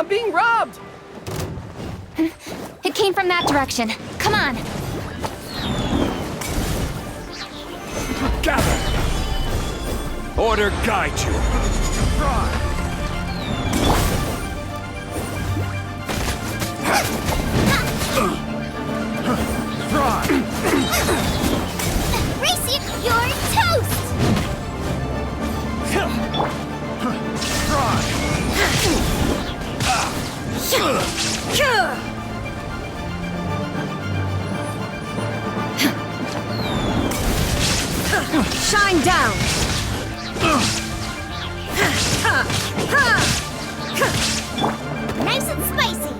I'm being robbed! It came from that direction. Come on! Gather! Order guide you. Racing, you're toast! Shine down! Nice and spicy!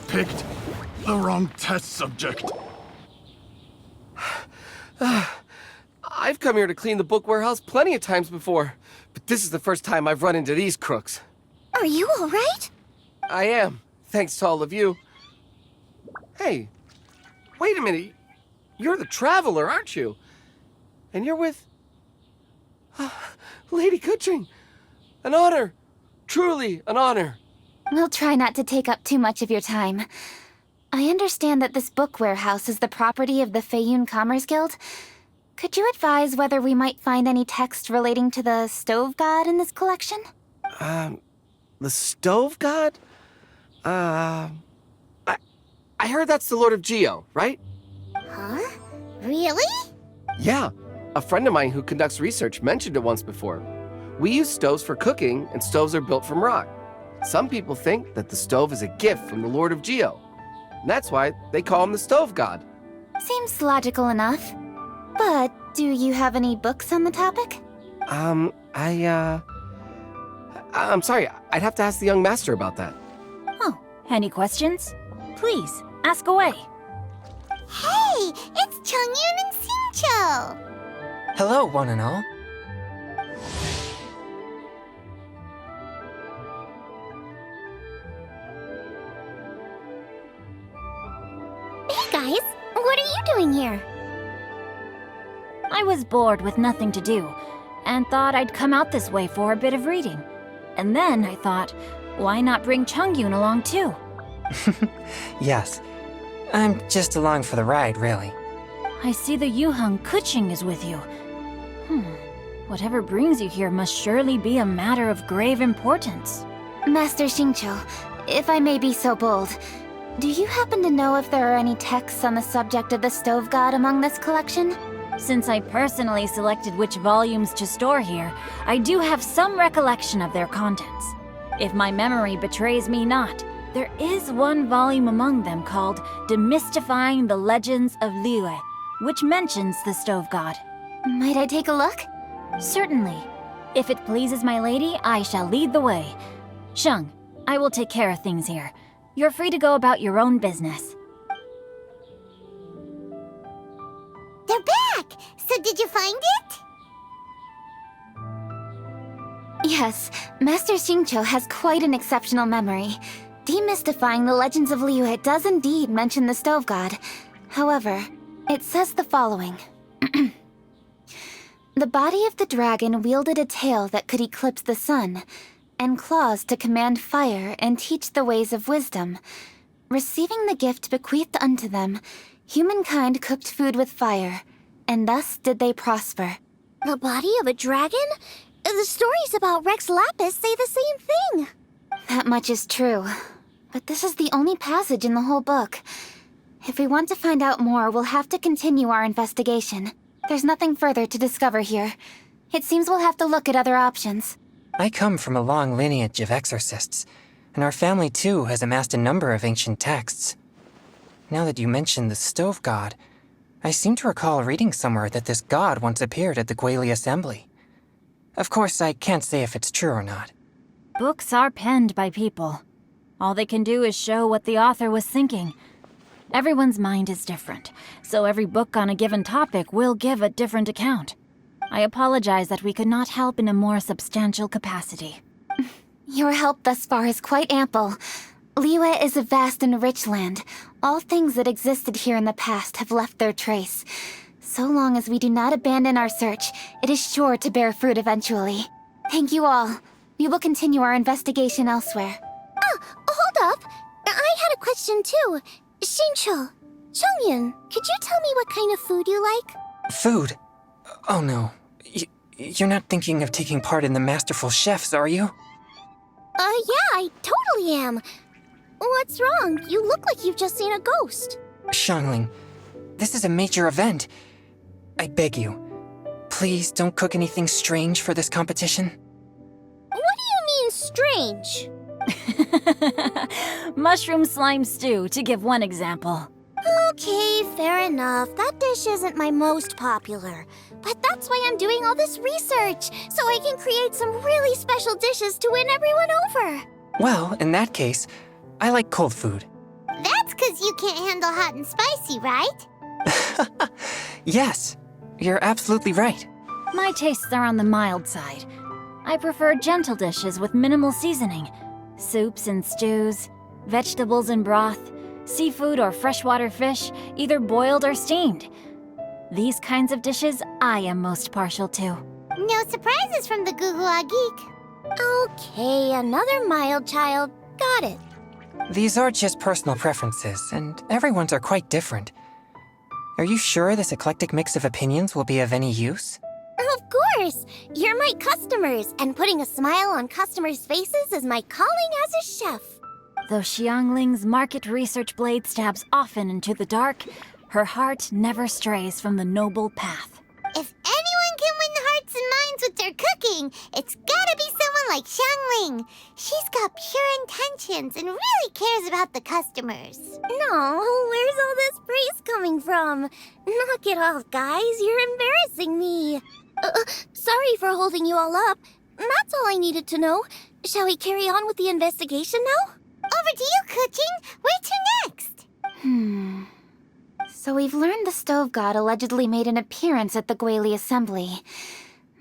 Picked the wrong test subject. I've come here to clean the book warehouse plenty of times before, but this is the first time I've run into these crooks. Are you all right? I am, thanks to all of you. Hey, wait a minute. You're the traveler, aren't you? And you're with... Lady Kuching. An honor. Truly an honor. We'll try not to take up too much of your time. I understand that this book warehouse is the property of the Feiyun Commerce Guild. Could you advise whether we might find any text relating to the stove god in this collection? The stove god? I heard that's the Lord of Geo, right? Huh? Really? Yeah. A friend of mine who conducts research mentioned it once before. We use stoves for cooking, and stoves are built from rock. Some people think that the stove is a gift from the Lord of Geo. And that's why they call him the stove god. Seems logical enough. But do you have any books on the topic? I'm sorry, I'd have to ask the young master about that. Oh, any questions? Please, ask away. Hey, it's Chongyun and Xingqiu! Hello, one and all. Hey guys, what are you doing here? I was bored with nothing to do, and thought I'd come out this way for a bit of reading. And then I thought, why not bring Chongyun along too? Yes. I'm just along for the ride, really. I see the Yuheng Kuching is with you. Whatever brings you here must surely be a matter of grave importance. Master Xingqiu, if I may be so bold, do you happen to know if there are any texts on the subject of the stove god among this collection? Since I personally selected which volumes to store here, I do have some recollection of their contents. If my memory betrays me not, there is one volume among them called Demystifying the Legends of Liyue, which mentions the stove god. Might I take a look? Certainly. If it pleases my lady, I shall lead the way. Sheng, I will take care of things here. You're free to go about your own business. They're back! So did you find it? Yes, Master Xingqiu has quite an exceptional memory. Demystifying the Legends of Liyue does indeed mention the stove god. However, it says the following. The body of the dragon wielded a tail that could eclipse the sun, and claws to command fire and teach the ways of wisdom. Receiving the gift bequeathed unto them, humankind cooked food with fire, and thus did they prosper. The body of a dragon? The stories about Rex Lapis say the same thing. That much is true, but this is the only passage in the whole book. If we want to find out more, we'll have to continue our investigation. There's nothing further to discover here. It seems we'll have to look at other options. I come from a long lineage of exorcists, and our family too has amassed a number of ancient texts. Now that you mention the stove god, I seem to recall reading somewhere that this god once appeared at the Guili Assembly. Of course, I can't say if it's true or not. Books are penned by people. All they can do is show what the author was thinking. Everyone's mind is different, so every book on a given topic will give a different account. I apologize that we could not help in a more substantial capacity. Your help thus far is quite ample. Liyue is a vast and rich land. All things that existed here in the past have left their trace. So long as we do not abandon our search, it is sure to bear fruit eventually. Thank you all. We will continue our investigation elsewhere. Oh, hold up. I had a question too. Xingqiu, Chongyun, could you tell me what kind of food you like? Food? Oh no. You're not thinking of taking part in the Masterful Chefs, are you? Yeah, I totally am. What's wrong? You look like you've just seen a ghost. Xiangling, this is a major event. I beg you, please don't cook anything strange for this competition. What do you mean, strange? Mushroom slime stew, to give one example. Okay, fair enough. That dish isn't my most popular. But that's why I'm doing all this research, so I can create some really special dishes to win everyone over. Well, in that case, I like cold food. That's 'cause you can't handle hot and spicy, right? Yes, you're absolutely right. My tastes are on the mild side. I prefer gentle dishes with minimal seasoning. Soups and stews, vegetables and broth, seafood or freshwater fish, either boiled or steamed. These kinds of dishes I am most partial to. No surprises from the Gugua Geek. Okay, another mild child. Got it. These are just personal preferences, and everyone's are quite different. Are you sure this eclectic mix of opinions will be of any use? Of course! You're my customers, and putting a smile on customers' faces is my calling as a chef. Though Xiangling's market research blade stabs often into the dark, her heart never strays from the noble path. If anyone can win the hearts and minds with their cooking, it's gotta be someone like Xiangling. She's got pure intentions and really cares about the customers. No, where's all this praise coming from? Knock it off, guys. You're embarrassing me. Sorry for holding you all up. That's all I needed to know. Shall we carry on with the investigation now? Over to you, Kuching. Where to next? So we've learned the stove god allegedly made an appearance at the Guili Assembly.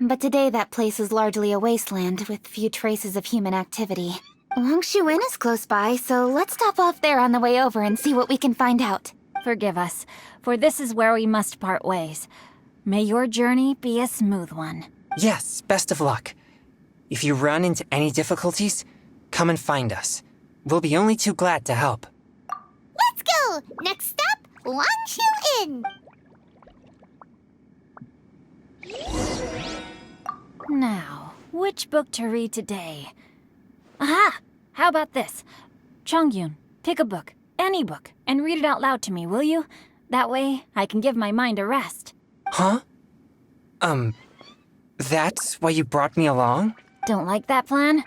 But today that place is largely a wasteland with few traces of human activity. Xingqiu Inn is close by, so let's stop off there on the way over and see what we can find out. Forgive us, for this is where we must part ways. May your journey be a smooth one. Yes, best of luck. If you run into any difficulties, come and find us. We'll be only too glad to help. Let's go! Next stop, Xingqiu Inn. Now, which book to read today? Aha! How about this? Chongyun, pick a book, any book, and read it out loud to me, will you? That way, I can give my mind a rest. Huh? That's why you brought me along? Don't like that plan?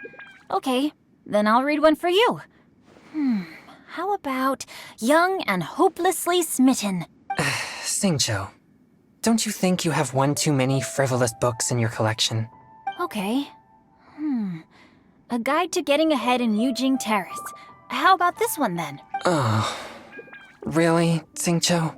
Okay, then I'll read one for you. How about Young and Hopelessly Smitten? Xingqiu, don't you think you have one too many frivolous books in your collection? Okay. A Guide to Getting Ahead in Yujing Terrace. How about this one then? Oh, really, Xingqiu?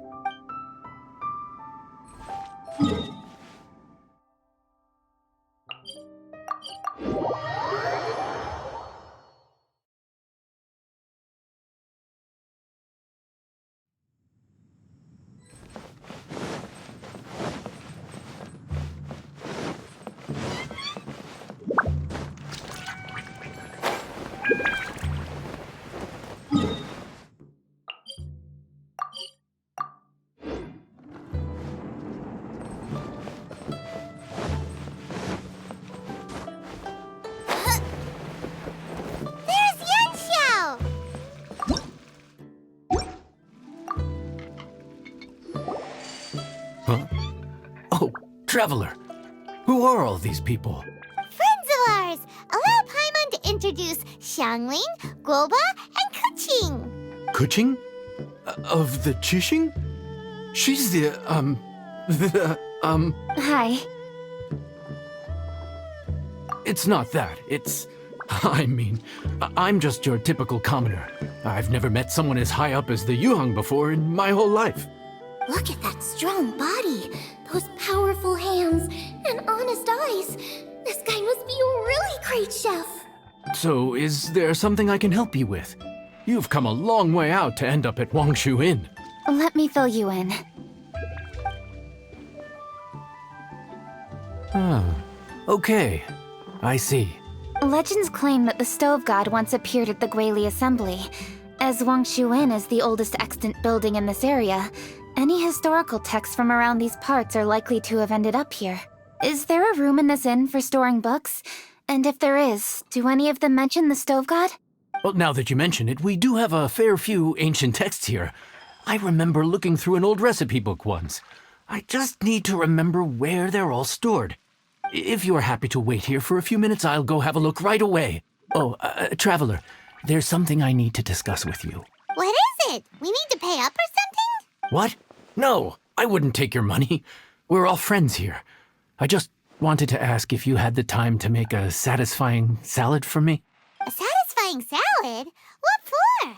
Huh? Oh, Traveler. Who are all these people? Friends of ours! Allow Paimon to introduce Xiangling, Guoba, and Kuching. Kuching? Of the Chishing? She's Hi. It's not that. I'm just your typical commoner. I've never met someone as high up as the Yuheng before in my whole life. Look at that strong body, those powerful hands, and honest eyes. This guy must be a really great chef. So, is there something I can help you with? You've come a long way out to end up at Xingqiu Inn. Let me fill you in. Okay. I see. Legends claim that the stove god once appeared at the Guili Assembly. As Xingqiu Inn is the oldest extant building in this area, any historical texts from around these parts are likely to have ended up here. Is there a room in this inn for storing books? And if there is, do any of them mention the stove god? Well, now that you mention it, we do have a fair few ancient texts here. I remember looking through an old recipe book once. I just need to remember where they're all stored. If you are happy to wait here for a few minutes, I'll go have a look right away. Oh, Traveler, there's something I need to discuss with you. What is it? We need to pay up or something? What? No, I wouldn't take your money. We're all friends here. I just wanted to ask if you had the time to make a satisfying salad for me. A satisfying salad? What for?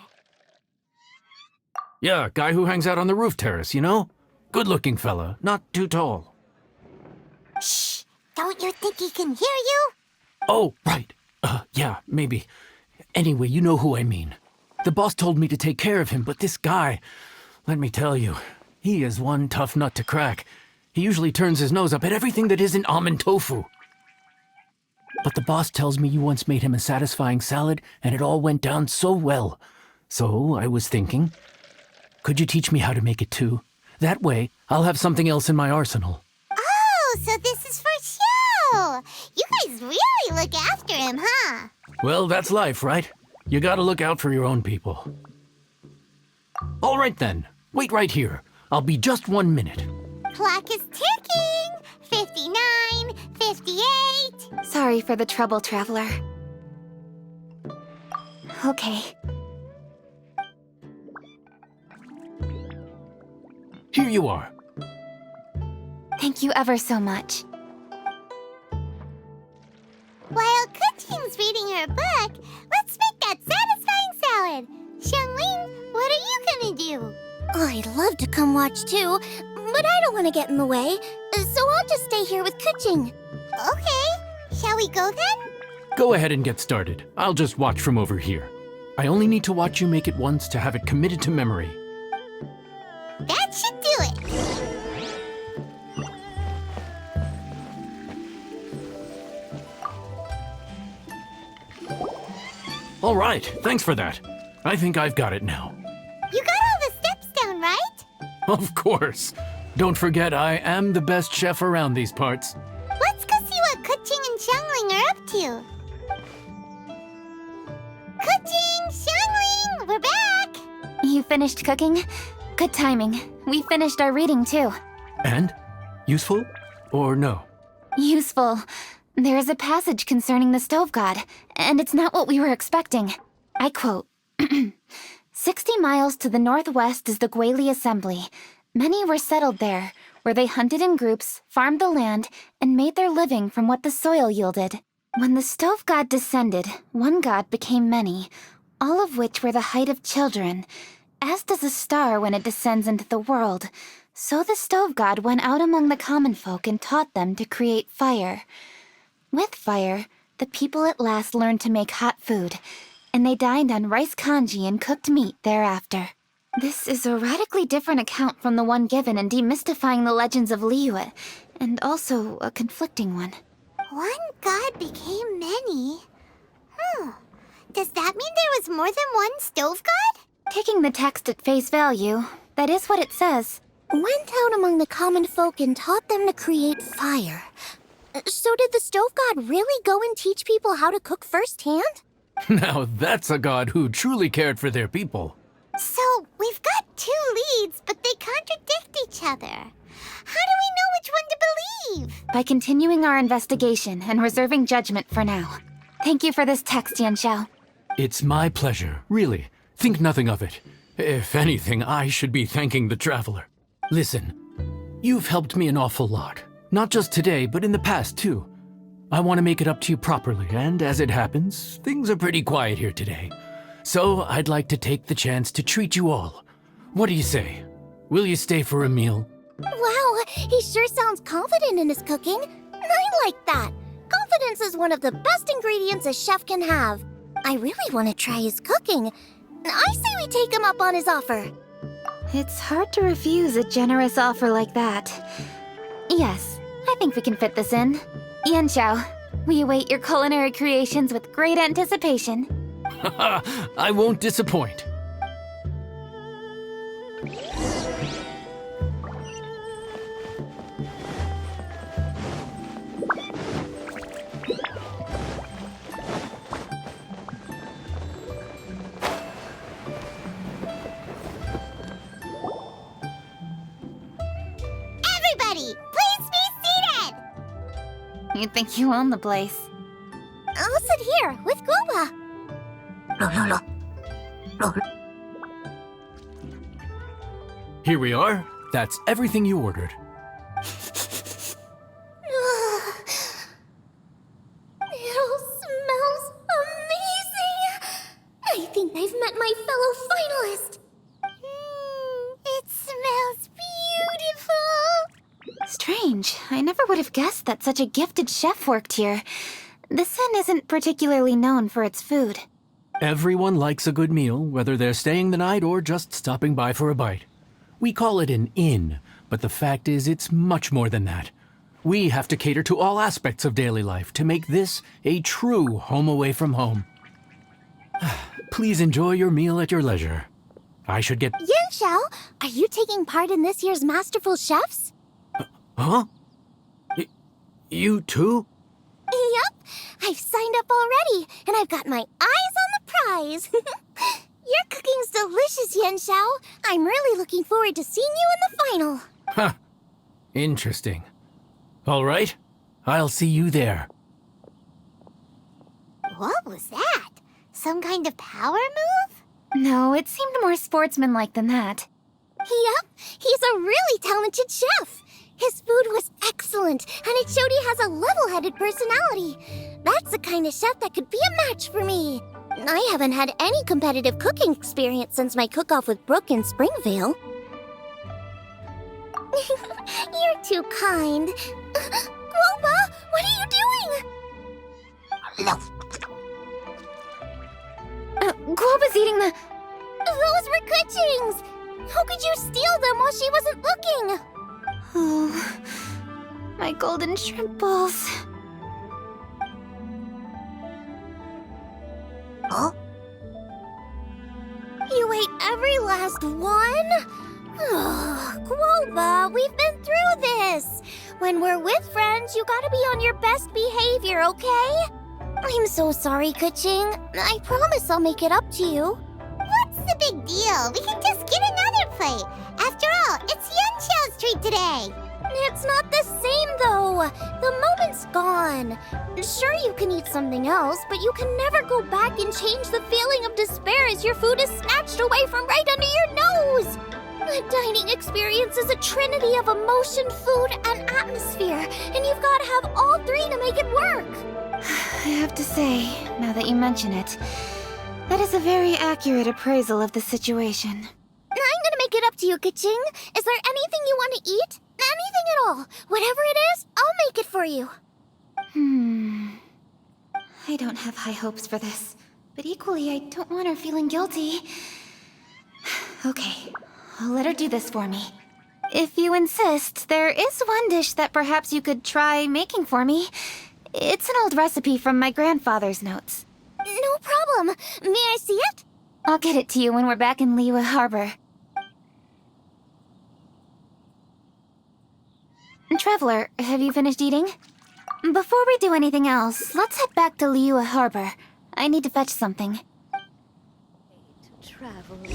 Yeah, guy who hangs out on the roof terrace, you know? Good-looking fella, not too tall. Shh! Don't you think he can hear you? Oh, right. Yeah, maybe. Anyway, you know who I mean. The boss told me to take care of him, but this guy, let me tell you, he is one tough nut to crack. He usually turns his nose up at everything that isn't almond tofu. But the boss tells me you once made him a satisfying salad, and it all went down so well. So I was thinking, could you teach me how to make it too? That way, I'll have something else in my arsenal. Oh, so this is for show! You guys really look after him, huh? Well, that's life, right? You gotta look out for your own people. All right then, wait right here. I'll be just 1 minute. Clock is ticking! 59, 58... Sorry for the trouble, Traveler. Okay. Here you are. Thank you ever so much. While Kuching's reading her book, let's make that satisfying salad. Xiangling, what are you gonna do? I'd love to come watch too, but I don't want to get in the way, so I'll just stay here with Kuching. Okay, shall we go then? Go ahead and get started. I'll just watch from over here. I only need to watch you make it once to have it committed to memory. That should do it. All right, thanks for that. I think I've got it now. You got all the steps down, right? Of course. Don't forget, I am the best chef around these parts. Let's go see what Kuching and Xiangling are up to. Kuching, Xiangling, we're back! You finished cooking? Good timing. We finished our reading too. And? Useful? Or no? Useful. There is a passage concerning the stove god, and it's not what we were expecting. I quote, 60 miles to the northwest is the Guili Assembly. Many were settled there, where they hunted in groups, farmed the land, and made their living from what the soil yielded. When the stove god descended, one god became many, all of which were the height of children. As does a star when it descends into the world, so the stove god went out among the common folk and taught them to create fire. With fire, the people at last learned to make hot food, and they dined on rice congee and cooked meat thereafter. This is a radically different account from the one given in Demystifying the Legends of Liyue, and also a conflicting one. One god became many. Does that mean there was more than one stove god? Taking the text at face value, that is what it says. Went out among the common folk and taught them to create fire. So did the stove god really go and teach people how to cook firsthand? Now that's a god who truly cared for their people. So, we've got two leads, but they contradict each other. How do we know which one to believe? By continuing our investigation and reserving judgment for now. Thank you for this text, Yanxiao. It's my pleasure, really. Think nothing of it. If anything, I should be thanking the Traveler. Listen, you've helped me an awful lot. Not just today, but in the past, too. I want to make it up to you properly, and as it happens, things are pretty quiet here today. So I'd like to take the chance to treat you all. What do you say? Will you stay for a meal? Wow, he sure sounds confident in his cooking. I like that. Confidence is one of the best ingredients a chef can have. I really want to try his cooking. I say we take him up on his offer. It's hard to refuse a generous offer like that. Yes, I think we can fit this in. Yanxiao, we await your culinary creations with great anticipation. I won't disappoint. Everybody, please be seated! You think you own the place. I'll sit here with Guoba. Here we are. That's everything you ordered. It all smells amazing. I think I've met my fellow finalist. It smells beautiful! Strange. I never would have guessed that such a gifted chef worked here. This inn isn't particularly known for its food. Everyone likes a good meal, whether they're staying the night or just stopping by for a bite. We call it an inn, but the fact is it's much more than that. We have to cater to all aspects of daily life to make this a true home away from home. Please enjoy your meal at your leisure. I should get... Yanxiao, are you taking part in this year's Masterful Chefs? Huh? You too? Yup, I've signed up already, and I've got my eyes on the prize. Your cooking's delicious, Yanxiao. I'm really looking forward to seeing you in the final. Huh. Interesting. All right, I'll see you there. What was that? Some kind of power move? No, it seemed more sportsmanlike than that. Yup, he's a really talented chef. His food was excellent, and it showed he has a level-headed personality. That's the kind of chef that could be a match for me. I haven't had any competitive cooking experience since my cook-off with Brooke in Springvale. You're too kind. Guoba, what are you doing? Guoba's eating the... Those were Kuching's! How could you steal them while she wasn't looking? Oh, my golden shrimp balls. Huh? You ate every last one? Guoba, we've been through this. When we're with friends, you gotta be on your best behavior, okay? I'm so sorry, Kuching. I promise I'll make it up to you. What's the big deal? We can just get another plate. After all, it's Yanxiao's treat today. It's not the same, though. The moment's gone. Sure, you can eat something else, but you can never go back and change the feeling of despair as your food is snatched away from right under your nose. The dining experience is a trinity of emotion, food, and atmosphere, and you've got to have all three to make it work. I have to say, now that you mention it, that is a very accurate appraisal of the situation. I'm gonna make it up to you, Kuching. Is there anything you want to eat? Anything at all. Whatever it is, I'll make it for you. I don't have high hopes for this, but equally I don't want her feeling guilty. Okay, I'll let her do this for me. If you insist, there is one dish that perhaps you could try making for me. It's an old recipe from my grandfather's notes. No problem. May I see it? I'll get it to you when we're back in Liyue Harbor. Traveler, have you finished eating? Before we do anything else, let's head back to Liyue Harbor. I need to fetch something. Traveler.